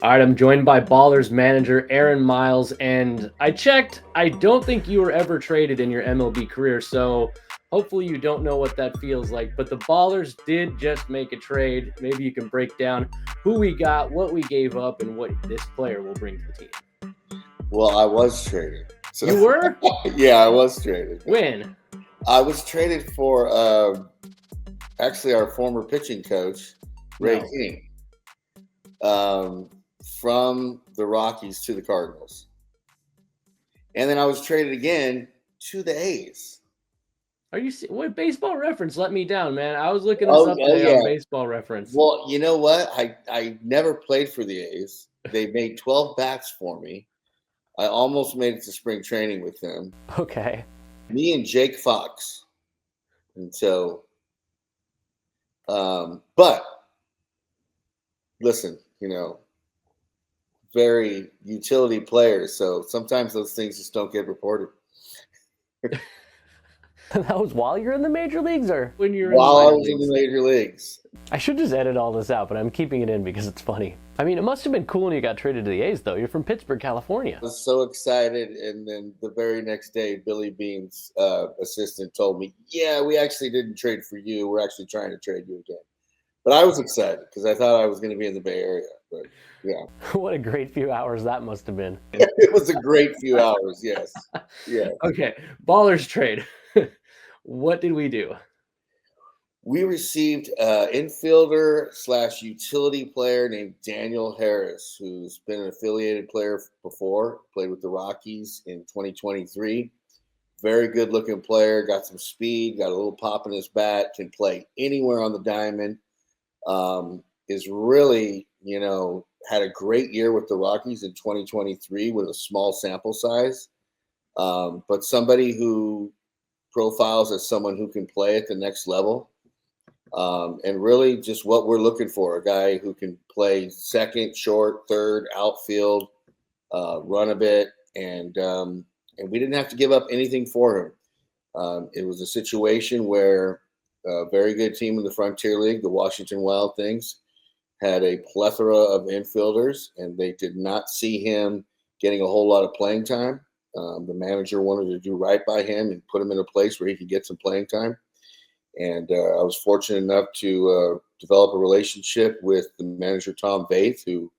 All right, I'm joined by Ballers manager Aaron Miles, and I checked. I don't think you were ever traded in your MLB career, so hopefully you don't know what that feels like. But the Ballers did just make a trade. Maybe you can break down who we got, what we gave up, and what this player will bring to the team. Well, I was traded. So You were? yeah, I was traded. When? I was traded for actually our former pitching coach, Ray No. King, um, from the Rockies to the Cardinals, and then I was traded again to the A's. Are you what baseball reference let me down, man? I was looking this Oh, up oh today on yeah. baseball reference. Well, you know what? I never played for the A's. They made 12 bats for me. I almost made it to spring training with them. Okay. Me and Jake Fox. And so, but listen, very utility players. So sometimes those things just don't get reported. That was while you're in the major leagues, or When you're While I in the was in leagues. the major leagues. I should just edit all this out, but I'm keeping it in because it's funny. I mean, it must have been cool when you got traded to the A's, though. You're from Pittsburgh, California. I was so excited, and then the very next day, Billy Bean's assistant told me, "Yeah, we actually didn't trade for you. We're actually trying to trade you again." But I was excited because I thought I was going to be in the Bay Area. But yeah, What a great few hours that must have been. it was a great few hours. Yes, yeah. Okay, Ballers trade. What did we do? We received infielder / utility player named Daniel Harris, who's been an affiliated player before, played with the Rockies in 2023. Very good looking player, got some speed, got a little pop in his bat, can play anywhere on the diamond. Is really, had a great year with the Rockies in 2023 with a small sample size. But somebody who profiles as someone who can play at the next level. And really just what we're looking for, a guy who can play second, short, third, outfield, run a bit, and we didn't have to give up anything for him. It was a situation where a very good team in the Frontier League, the Washington Wild Things, had a plethora of infielders, and they did not see him getting a whole lot of playing time. The manager wanted to do right by him and put him in a place where he could get some playing time. And I was fortunate enough to develop a relationship with the manager, Tom Vaith, who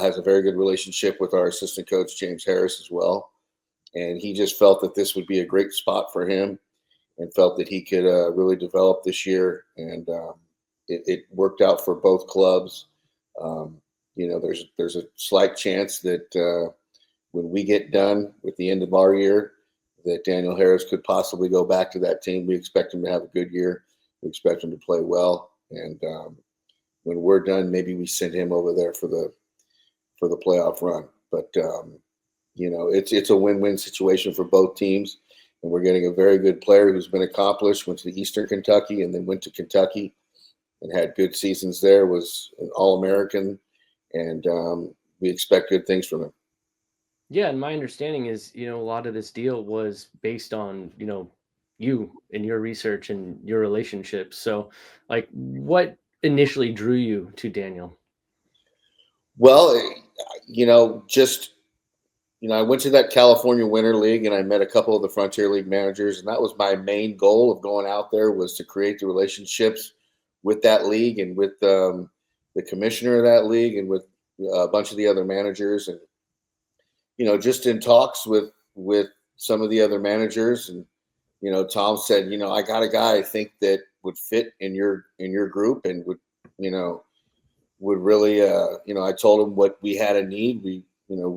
has a very good relationship with our assistant coach, James Harris, as well. And he just felt that this would be a great spot for him and felt that he could really develop this year. And it worked out for both clubs. There's a slight chance that when we get done with the end of our year, that Daniel Harris could possibly go back to that team. We expect him to have a good year. We expect him to play well. And when we're done, maybe we send him over there for the playoff run. But it's a win-win situation for both teams. And we're getting a very good player who's been accomplished, went to Eastern Kentucky and then went to Kentucky and had good seasons there, was an All-American, and we expect good things from him. Yeah, and my understanding is, a lot of this deal was based on, you and your research and your relationships. So, like, what initially drew you to Daniel? Well, I went to that California Winter League and I met a couple of the Frontier League managers, and that was my main goal of going out there, was to create the relationships with that league and with the commissioner of that league and with a bunch of the other managers, and just in talks with some of the other managers. And Tom said, I got a guy I think that would fit in your group and would really I told him what we had a need. We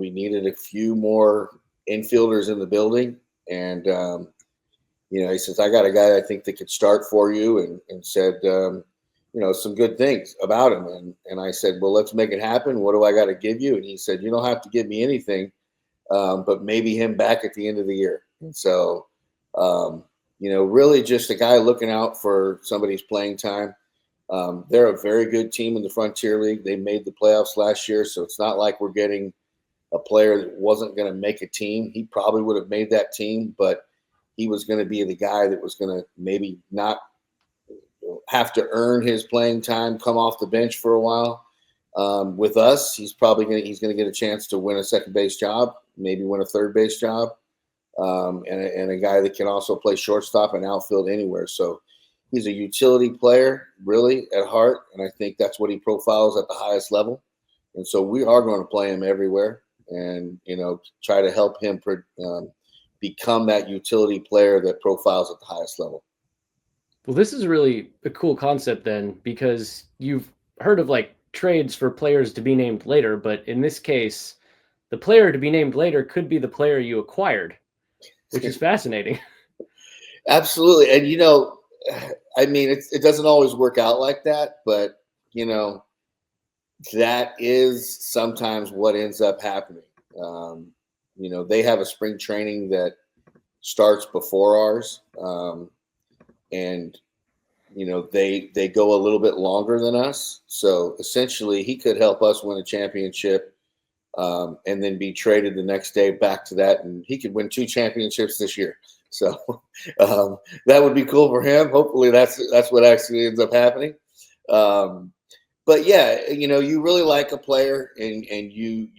needed a few more infielders in the building, and he says, I got a guy I think that could start for you, and said some good things about him. And I said, well, let's make it happen. What do I got to give you? And he said, you don't have to give me anything, but maybe him back at the end of the year. And so, really just a guy looking out for somebody's playing time. They're a very good team in the Frontier League. They made the playoffs last year, so it's not like we're getting a player that wasn't going to make a team. He probably would have made that team, but he was going to be the guy that was going to maybe not have to earn his playing time, come off the bench for a while. With us, he's gonna get a chance to win a second base job, maybe win a third base job, and a guy that can also play shortstop and outfield anywhere. So he's a utility player, really, at heart, and I think that's what he profiles at the highest level. And so we are going to play him everywhere, and try to help him become that utility player that profiles at the highest level. Well, this is really a cool concept then, because you've heard of like trades for players to be named later, but in this case, the player to be named later could be the player you acquired, which is fascinating. Absolutely. And I mean, it doesn't always work out like that, but that is sometimes what ends up happening. They have a spring training that starts before ours, and they go a little bit longer than us. So essentially, he could help us win a championship, and then be traded the next day back to that, and he could win 2 championships this year. So that would be cool for him. Hopefully, that's what actually ends up happening. But yeah, you really like a player, and you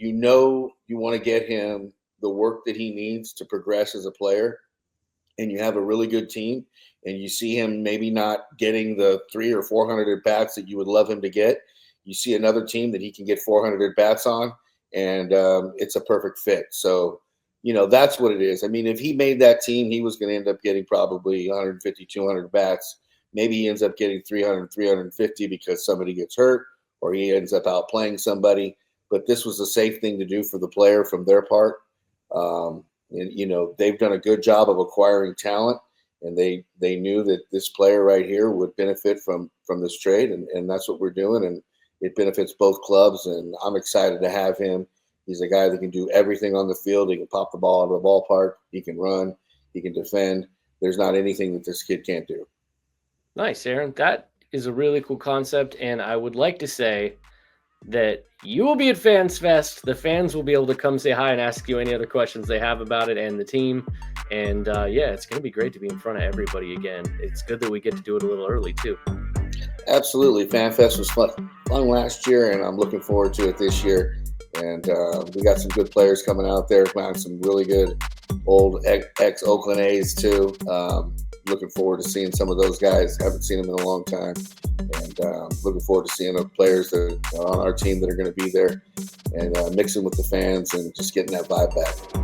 want to get him the work that he needs to progress as a player, and you have a really good team, and you see him maybe not getting the 300 or 400 at bats that you would love him to get. You see another team that he can get 400 at bats on, and it's a perfect fit. So, that's what it is. I mean, if he made that team, he was going to end up getting probably 150, 200 bats. Maybe he ends up getting 300, 350 because somebody gets hurt, or he ends up outplaying somebody. But this was a safe thing to do for the player from their part. And they've done a good job of acquiring talent, and they knew that this player right here would benefit from this trade, and that's what we're doing, and it benefits both clubs, and I'm excited to have him. He's a guy that can do everything on the field. He can pop the ball out of the ballpark. He can run. He can defend. There's not anything that this kid can't do. Nice, Aaron. That is a really cool concept, and I would like to say that you will be at Fans Fest. The fans will be able to come say hi and ask you any other questions they have about it and the team. And yeah, it's going to be great to be in front of everybody again. It's good that we get to do it a little early too. Absolutely. Fan Fest was fun last year, and I'm looking forward to it this year. And we got some good players coming out there, found some really good old ex-Oakland A's too. Looking forward to seeing some of those guys. Haven't seen them in a long time. And looking forward to seeing the players that are on our team that are going to be there, and mixing with the fans and just getting that vibe back.